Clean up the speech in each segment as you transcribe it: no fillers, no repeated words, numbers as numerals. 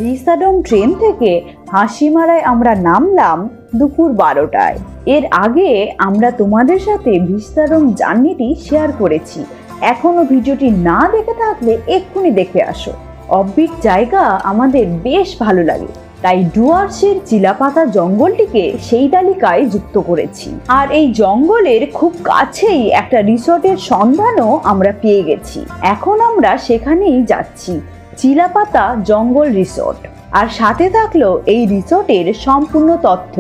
Vistadome train থেকে হাসিমারায় আমরা নামলাম দুপুর 12টায়। এর আগে আমরা তোমাদের সাথে ভিস্তাডোম জার্নিটি শেয়ার করেছি। এখনো ভিডিওটি না দেখে থাকলে এক্ষুনি দেখে আসো। অফবিট জায়গা আমাদের বেশ ভালো লাগে, তাই ডুয়ার্সের চিলাপাতা জঙ্গলটিকে সেই তালিকায় যুক্ত করেছি। আর এই জঙ্গলের খুব কাছেই একটা রিসর্টের সন্ধানও আমরা পেয়ে গেছি। এখন আমরা সেখানেই যাচ্ছি, চিলাপাতা জঙ্গল রিসর্ট। আর সাথে থাকলো এই রিসর্টের সম্পূর্ণ তথ্য।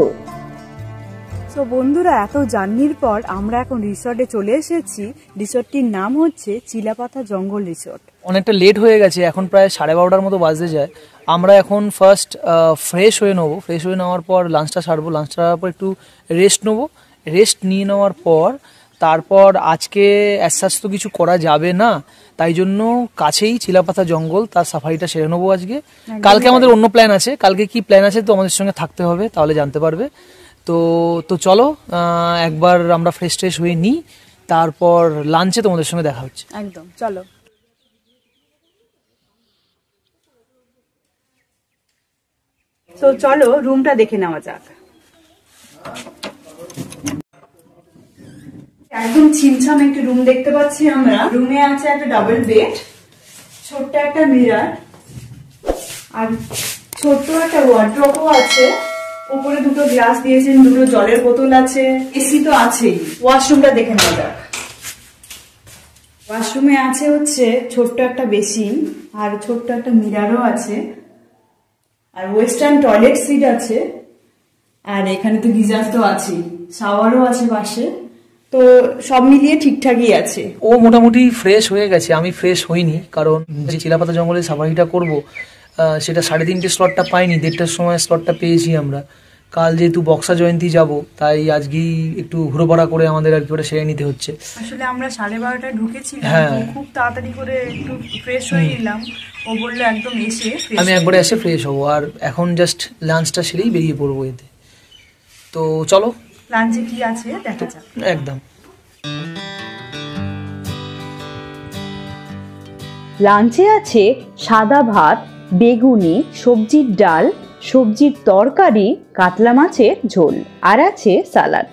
তো বন্ধুরা, এত জার্নির পর আমরা এখন রিসর্টে চলে এসেছি। রিসর্টটির নাম হচ্ছে চিলাপাতা জঙ্গল রিসর্ট। অনেকটা লেট হয়ে গেছে, এখন প্রায় 12:30টার মতো বাজতে যায়। আমরা এখন ফার্স্ট ফ্রেশ হয়ে নেবো। ফ্রেশ হয়ে নেওয়ার পর লাঞ্চটা সারবো। লাঞ্চটা সারার পর একটু রেস্ট নেবো। রেস্ট নিয়ে নেওয়ার পর তারপর আজকে অ্যাসাস তো কিছু করা যাবে না, তাই জন্য কাছেই চিলাপাতা জঙ্গল, তার সাফারিটা সেরে নেবো আজকে। কালকে আমাদের অন্য প্ল্যান আছে। কালকে কি প্ল্যান আছে তো আমাদের সঙ্গে থাকতে হবে, তাহলে জানতে পারবে। তো চলো একবার আমরা ফ্রেশ ট্রেশ হয়ে নিই, তারপর লাঞ্চে তোমাদের সঙ্গে দেখা হচ্ছে। একদম চলো। তো চলো রুমটা দেখে নেওয়া যাক। একদম ছিমছাম একটা রুম দেখতে পাচ্ছি আমরা। রুমে আছে একটা ডাবল বেড, ছোট্ট একটা মিরর, আর ছোট্ট একটা ওয়ার্ড্রপও আছে। উপরে দুটো গ্লাস দিয়েছেন, দুটো জলের বোতল আছে, এসি তো আছেই। ওয়াশরুমটা দেখে নেওয়া যাক। ওয়াশরুমে আছে হচ্ছে ছোট্ট একটা বেসিন, আর ছোট্ট একটা মিররও আছে, আর ওয়েস্টার্ন টয়লেট সিট আছে, আর এখানে তো গিজার তো আছেই, শাওয়ারও আছে পাশে। তো সব মিলিয়ে ঠিকঠাকই আছে। ও মোটামুটি ফ্রেশ হয়ে গেছে, আমি ফ্রেশ হইনি, কারণ যে চিলাপাতা জঙ্গলে সাফারিটা করবো সেটা 3:30 স্লটটা পাইনি, 1:30টার সময় স্লটটা পেয়েছি আমরা। কাল যেহেতু বক্সা জয়ন্তী যাব, তাই আজকেই একটু ঘুরোপড়া করে আমাদের আর কি ওটা সেরে নিতে হচ্ছে। আসলে আমরা 12:30টায় ঢুকেছিলাম, খুব তাড়াতাড়ি করে একটু ফ্রেশ হয়ে নিলাম। ও বললো একদম এসে আমি একবারে এসে ফ্রেশ হবো, আর এখন জাস্ট লাঞ্চটা সেরেই বেরিয়ে পড়বো এতে। তো চলো লাঞ্চে কি আছে দেখা যাক। একদম। লাঞ্চে আছে সাদা ভাত, বেগুনি, সবজির ডাল, সবজির তরকারি, কাতলা মাছের ঝোল, আর আছে সালাড।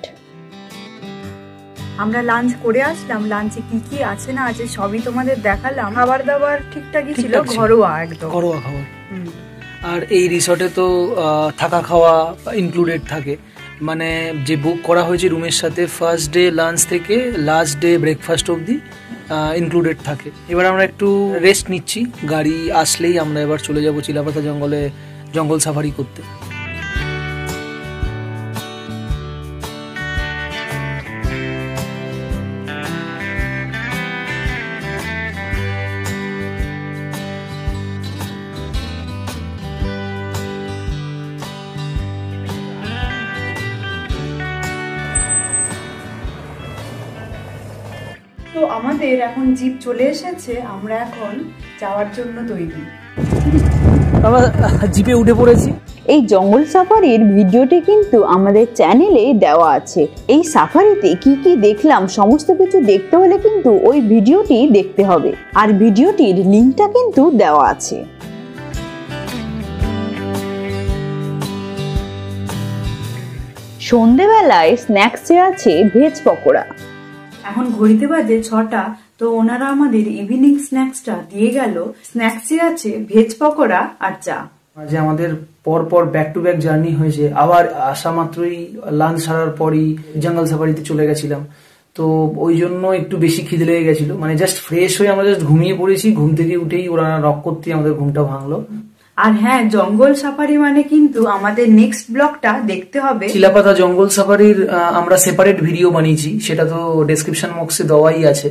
আমরা লাঞ্চ করে আসলাম। লাঞ্চে কি কি আছে না আছে সবই তোমাদের দেখালাম। খাবার দাবার ঠিকঠাকই ছিল, ঘরোয়া, একদম ঘরোয়া খাবার। আর এই রিসর্টে তো থাকা খাওয়া ইনক্লুডেড থাকে, মানে যে বুক করা হয়েছে রুমের সাথে ফার্স্ট ডে লাঞ্চ থেকে লাস্ট ডে ব্রেকফাস্ট অবধি ইনক্লুডেড থাকে। এবার আমরা একটু রেস্ট নিচ্ছি, গাড়ি আসলেই আমরা এবার চলে যাব চিলাপাতা জঙ্গলে জঙ্গল সাফারি করতে। তো আমাদের এখন জিপ চলে এসেছে, আমরা এখন যাওয়ার জন্য তৈরি। আমরা জিপে উঠে পড়েছি। এই জঙ্গল সাফারির ভিডিওটি কিন্তু আমাদের চ্যানেলে দেওয়া আছে। এই সাফারিতে কি কি দেখলাম সমস্ত কিছু দেখতে হলে কিন্তু ওই ভিডিওটি দেখতে হবে, আর ভিডিওটির লিঙ্কটা কিন্তু দেওয়া আছে। সন্ধেবেলায় স্ন্যাক্সে আছে ভেজ পকোড়া। এখন ঘড়িতে বাজে 6টা। তো ওনারা আমাদের ইভিনিং স্ন্যাক্সটা দিয়ে গেল। স্ন্যাক্সে আছে ভেজ পকোড়া আর চা। যে আমাদের পর পর ব্যাক টু ব্যাক জার্নি হয়েছে, আবার আসা মাত্রই লাঞ্চ সারার পরই জঙ্গল সাফারিতে চলে গেছিলাম, তো ওই জন্য একটু বেশি খিদে লেগে গেছিল। মানে জাস্ট ফ্রেশ হয়ে আমরা জাস্ট ঘুমিয়ে পড়েছি, ঘুম থেকে উঠেই ওরা নক করতেই আমাদের ঘুমটা ভাঙলো। আর হ্যাঁ, জঙ্গল সাফারি মানে কিন্তু আমাদের নেক্সট ব্লগটা দেখতে হবে। চিলাপাতা জঙ্গল সাফারির আমরা সেপারেট ভিডিও বানিয়েছি, সেটা তো ডেসক্রিপশন বক্সে দেওয়াই আছে,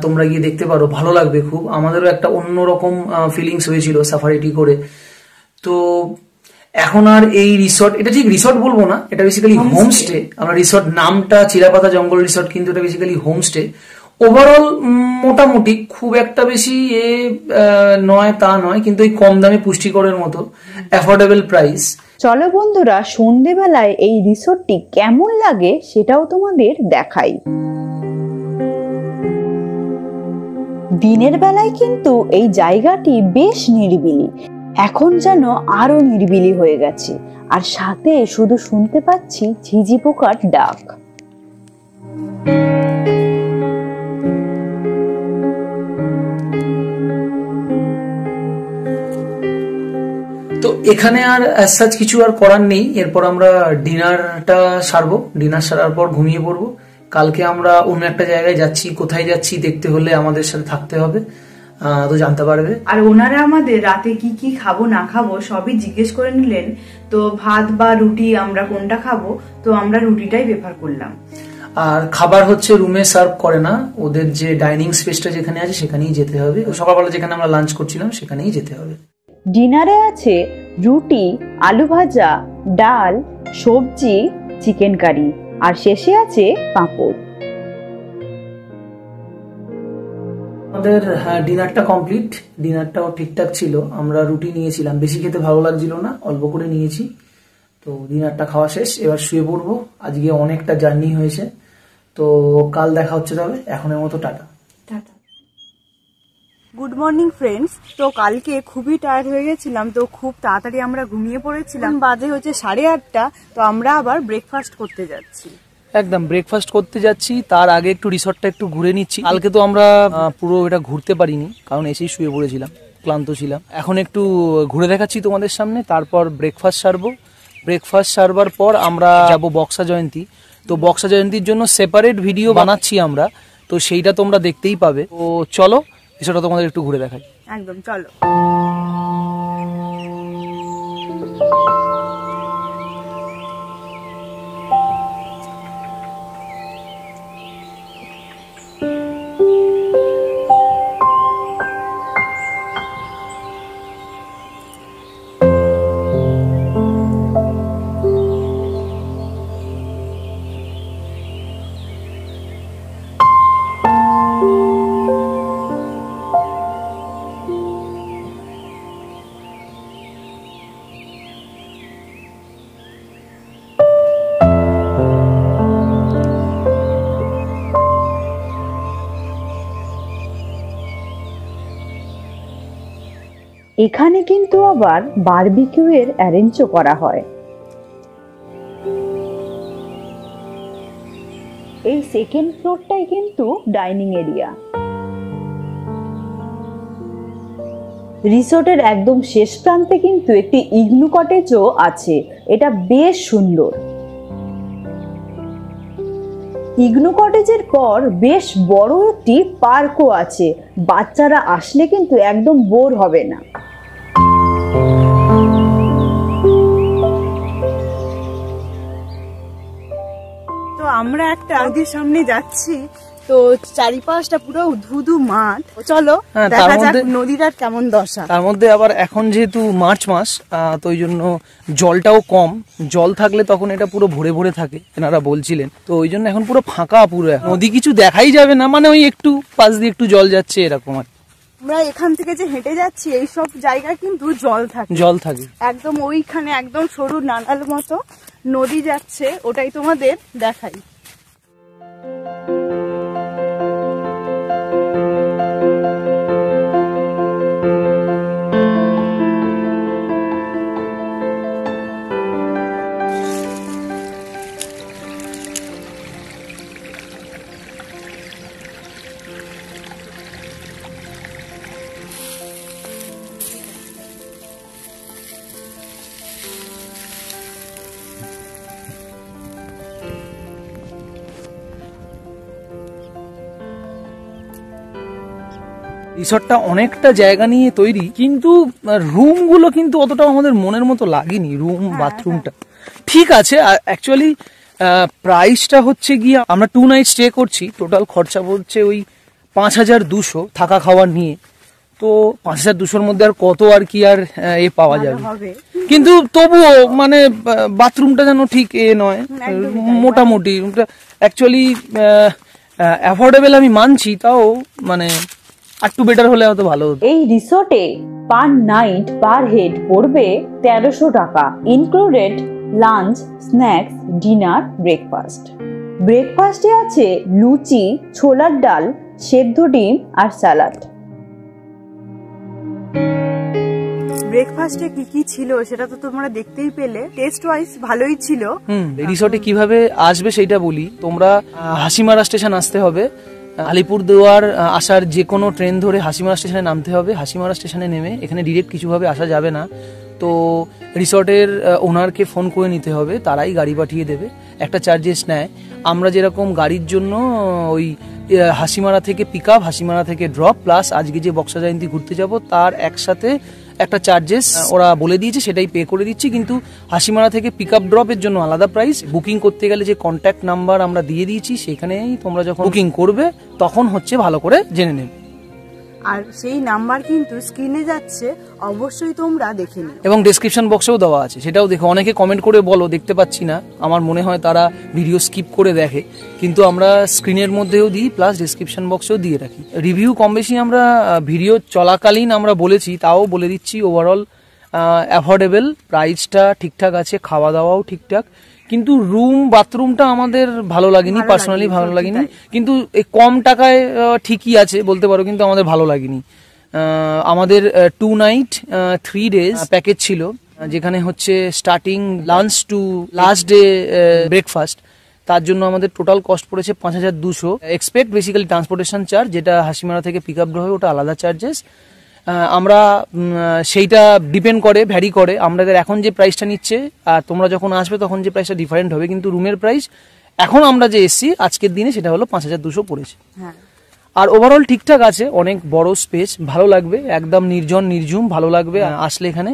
তোমরা গিয়ে দেখতে পারো, ভালো লাগবে খুব। আমাদেরও একটা অন্যরকম ফিলিংস হয়েছিল সাফারিটি করে। তো এখন আর এই রিসর্ট, এটা ঠিক রিসর্ট বলবো না, এটা বেসিক্যালি হোমস্টে। আমরা রিসর্ট নামটা চিলাপাতা জঙ্গল রিসর্ট, কিন্তু এটা বেসিক্যালি হোমস্টে। ওভারঅল মোটামুটি খুব একটা বেশি নয় তা নয়, কিন্তু এই কম দামে পুষ্টিকরের মতো অ্যাফোর্ডেবল প্রাইস। চলো বন্ধুরা, সন্ধেবেলায় এই রিসোর্টটি কেমন লাগে সেটাও তোমাদের দেখাই। দিনের বেলায় কিন্তু এই জায়গাটি বেশ নিরিবিলি, এখন যেন আরো নিরিবিলি হয়ে গেছে, আর সাথে শুধু শুনতে পাচ্ছি ঝিঝি পোকার ডাক। তো এখানে আর সাচ কিছু আর করার নেই। এরপর আমরা ডিনারটা সারবো, ডিনার সারার পর ঘুমিয়ে পড়বো। কালকে আমরা অন্য একটা জায়গায় যাচ্ছি, কোথায় যাচ্ছি দেখতে হলে আমাদের সাথে থাকতে হবে, তো জানতে পারবে। আর ওনারা আমাদের রাতে কি কি খাবো না খাবো সবই জিজ্ঞেস করে নিলেন। তো ভাত বা রুটি আমরা কোনটা খাবো, তো আমরা রুটিটাই প্রেফার করলাম। আর খাবার হচ্ছে রুমে সার্ভ করে না, ওদের যে ডাইনিং স্পেসটা যেখানে আছে সেখানেই যেতে হবে। সকালবেলা যেখানে আমরা লাঞ্চ করছিলাম সেখানেই যেতে হবে। ডিনারে আছে রুটি, আলু ভাজা, ডাল, সবজি, চিকেন কারি, আর শেষে আছে পাঁপড়। আমাদের ডিনারটা কমপ্লিট, ডিনারটাও ঠিকঠাক ছিল। আমরা রুটি নিয়েছিলাম, বেশি খেতে ভালো লাগছিল না, অল্প করে নিয়েছি। তো ডিনারটা খাওয়া শেষ, এবার শুয়ে পড়বো। আজকে অনেকটা জার্নি হয়েছে, তো কাল দেখা হচ্ছে। তবে এখনের মতো টাটা। Good morning friends. তো কালকে খুবই টায়ার্ড হয়ে গেছিলাম, তো খুব তাড়াতাড়ি আমরা ঘুমিয়ে পড়েছিলাম। বাজে হচ্ছে 8:30। তো আমরা আবার ব্রেকফাস্ট করতে যাচ্ছি। একদম ব্রেকফাস্ট করতে যাচ্ছি, তার আগে একটু রিসর্টটা একটু ঘুরে নিচ্ছি। কালকে তো আমরা পুরো এটা ঘুরতে পারিনি, কারণ এসেই শুয়ে পড়েছিলাম, ক্লান্ত ছিলাম। এখন একটু ঘুরে দেখাচ্ছি তোমাদের সামনে, তারপর ব্রেকফাস্ট সারবো। ব্রেকফাস্ট সারবার পর আমরা যাব বক্সা জয়ন্তী। তো বক্সা জয়ন্তীর জন্য সেপারেট ভিডিও বানাচ্ছি আমরা, তো সেইটা তোমরা দেখতেই পাবে। তো চলো সেটা তোমাদের একটু ঘুরে দেখাই। একদম চলো। এখানে কিন্তু আবার বারবিকিউ এর অ্যারেঞ্জও করা হয়। এই সেকেন্ড ফ্লোরটাই কিন্তু ডাইনিং এরিয়া। রিসোর্টের একদম শেষ প্রান্তে কিন্তু একটি ইগনু কটেজও আছে, এটা বেশ সুন্দর। ইগনু কটেজের পর বেশ বড় একটি পার্কও আছে, বাচ্চারা আসলে কিন্তু একদম বোর হবে না। তো আমরা একটা নদীর সামনে যাচ্ছি, তো চারিপাশটা পুরো ধুধু মাঠ। চলো দেখা যাক নদীটার কেমন দশা। তার মধ্যে আবার এখন যেহেতু মার্চ মাস, তো ওই জন্য জলটাও কম। জল থাকলে তখন এটা পুরো ভরে ভরে থাকে, এনারা বলছিলেন। তো ওই জন্য এখন পুরো ফাঁকা, পুরো নদী কিছু দেখাই যাবে না, মানে ওই একটু পাশ দিয়ে একটু জল যাচ্ছে এরকম আর। আমরা এখান থেকে যে হেঁটে যাচ্ছি এইসব জায়গায় কিন্তু জল থাকে একদম ওইখানে, একদম সরু নালার মতো নদী যাচ্ছে, ওটাই তোমাদের দেখাই। রিসর্টটা অনেকটা জায়গা নিয়ে তৈরি, কিন্তু রুম গুলো কিন্তু অতটা আমাদের মনের মতো লাগেনি। রুম বাথরুমটা ঠিক আছে। অ্যাকচুয়ালি প্রাইসটা হচ্ছে গিয়ে, আমরা 2 নাইট স্টে করছি, টোটাল খরচা পড়ছে ওই 5200 থাকা খাওয়া নিয়ে। তো 5200-র মধ্যে আর কত আর কি আর এ পাওয়া যাবে, কিন্তু তবুও মানে বাথরুমটা যেন ঠিক এ নয়, মোটামুটি অ্যাকচুয়ালি অ্যাফোর্ডেবল আমি মানছি, তাও মানে একটু বেটার হলে হয়তো ভালো হতো। এই রিসোর্টে পার নাইট পার হেড পড়বে 1300 টাকা, included lunch, snacks, dinner, breakfast. ব্রেকফাস্টে আছে লুচি, ছোলার ডাল, সেদ্ধ ডিম আর স্যালাড। ব্রেকফাস্টে কি কি ছিল সেটা তো তোমরা দেখতেই পেলে, টেস্ট ওয়াইজ ভালোই ছিল। রিসর্টে কিভাবে আসবে সেইটা বলি। তোমরা হাসিমারা স্টেশন আসতে হবে, আলিপুরদুয়ার আসার যে কোনো ট্রেন ধরে হাসিমারা স্টেশনে নামতে হবে। হাসিমারা স্টেশনে নেমে এখানে ডিরেক্ট কিছুভাবে আসা যাবে না, তো রিসর্টের ওনারকে ফোন করে নিতে হবে, তারাই গাড়ি পাঠিয়ে দেবে, একটা চার্জেস নেয়। আমরা যেরকম গাড়ির জন্য ওই হাসিমারা থেকে পিক আপ, হাসিমারা থেকে ড্রপ, প্লাস আজকে যে বক্সা জয়ন্তী ঘুরতে যাব তার একসাথে একটা চার্জেস ওরা বলে দিয়েছে, সেটাই পে করে দিচ্ছি। কিন্তু হাসিমারা থেকে পিক আপ ড্রপের জন্য আলাদা প্রাইস। বুকিং করতে গেলে যে কন্ট্যাক্ট নাম্বার আমরা দিয়ে দিয়েছি, সেখানেই তোমরা যখন বুকিং করবে তখন হচ্ছে ভালো করে জেনে নেবে। আর সেই নাম্বার কিন্তু স্ক্রিনে যাচ্ছে, অবশ্যই তোমরা দেখে নিও। এবং ডেসক্রিপশন বক্সেও দেওয়া আছে, সেটাও দেখো। অনেকে কমেন্ট করে বলো দেখতে পাচ্ছি না, আমার মনে হয় তারা ভিডিও স্কিপ করে দেখে, কিন্তু আমরা স্ক্রিনের মধ্যেও দিই, প্লাস ডেসক্রিপশন বক্সেও দিয়ে রাখি। রিভিউ কম বেশি আমরা ভিডিও চলাকালীন আমরা বলেছি, তাও বলে দিচ্ছি। ওভারঅল অ্যাফোর্ডেবল, প্রাইসটা ঠিকঠাক আছে, খাওয়া দাওয়াও ঠিকঠাক, কিন্তু রুম বাথরুমটা আমাদের ভালো লাগেনি, পার্সোনালি ভালো লাগেনি। কিন্তু এই কম টাকায় ঠিকই আছে বলতে পারো, কিন্তু আমাদের ভালো লাগেনি। আমাদের 2 নাইট 3 ডেজ প্যাকেজ ছিল, যেখানে হচ্ছে starting lunch to last day breakfast. তার জন্য আমাদের টোটাল কস্ট পড়েছে 5200। এক্সপেক্ট বেসিক্যালি ট্রান্সপোর্টেশন চার্জ, যেটা হাসিমারা থেকে পিক আপ হবে ওটা আলাদা চার্জেস। আমরা সেইটা ডিপেন্ড করে, ভ্যারি করে। আমাদের এখন যে প্রাইসটা নিচ্ছে আর তোমরা যখন আসবে তখন যে প্রাইসটা ডিফারেন্ট হবে, কিন্তু রুমের প্রাইস এখন আমরা যে এসছি আজকের দিনে সেটা হলো 5200 পড়েছে। আর ওভারঅল ঠিকঠাক আছে, অনেক বড় স্পেস, ভালো লাগবে, একদম নির্জন নির্ঝুম, ভালো লাগবে আসলে এখানে।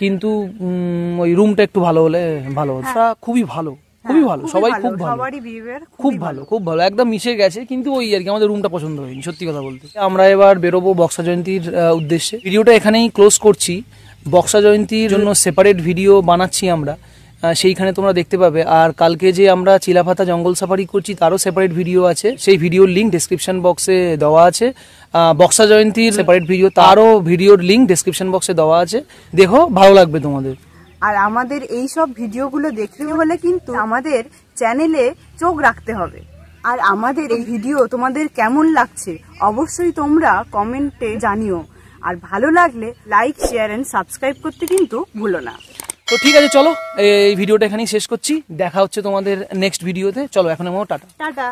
কিন্তু ওই রুমটা একটু ভালো হলে ভালো হতো। খুবই ভালো, খুবই ভালো, সবাই খুব ভালো, খুব ভালো, খুব ভালো, একদম মিশে গেছে। কিন্তু ওই আর কি, আমাদের রুমটা পছন্দ হয়নি সত্যি কথা বলতে। আমরা এবার বেরোবো বক্সা জয়ন্তীর উদ্দেশ্যে। ভিডিওটা এখানেই ক্লোজ করছি। বক্সা জয়ন্তীর জন্য সেপারেট ভিডিও বানাচ্ছি আমরা, সেইখানে তোমরা দেখতে পাবে। আর কালকে যে আমরা চিলাপাতা জঙ্গল সাফারি করছি তারও সেপারেট ভিডিও আছে, সেই ভিডিওর লিঙ্ক ডেসক্রিপশন বক্সে দেওয়া আছে। বক্সা জয়ন্তীর সেপারেট ভিডিও, তারও ভিডিওর লিঙ্ক ডেসক্রিপশন বক্সে দেওয়া আছে, দেখো, ভালো লাগবে তোমাদের। আর আমাদের এই সব ভিডিওগুলো দেখতে হলে কিন্তু আমাদের চ্যানেলে চোখ রাখতে হবে। আর আমাদের এই ভিডিও তোমাদের কেমন লাগছে অবশ্যই তোমরা কমেন্টে জানিও। আর ভালো লাগলে লাইক, শেয়ার এন্ড সাবস্ক্রাইব করতে কিন্তু ভুলো না। তো ঠিক আছে, চলো এই ভিডিওটা এখানেই শেষ করছি। দেখা হচ্ছে তোমাদের নেক্সট ভিডিওতে। চলো এখন টাটা।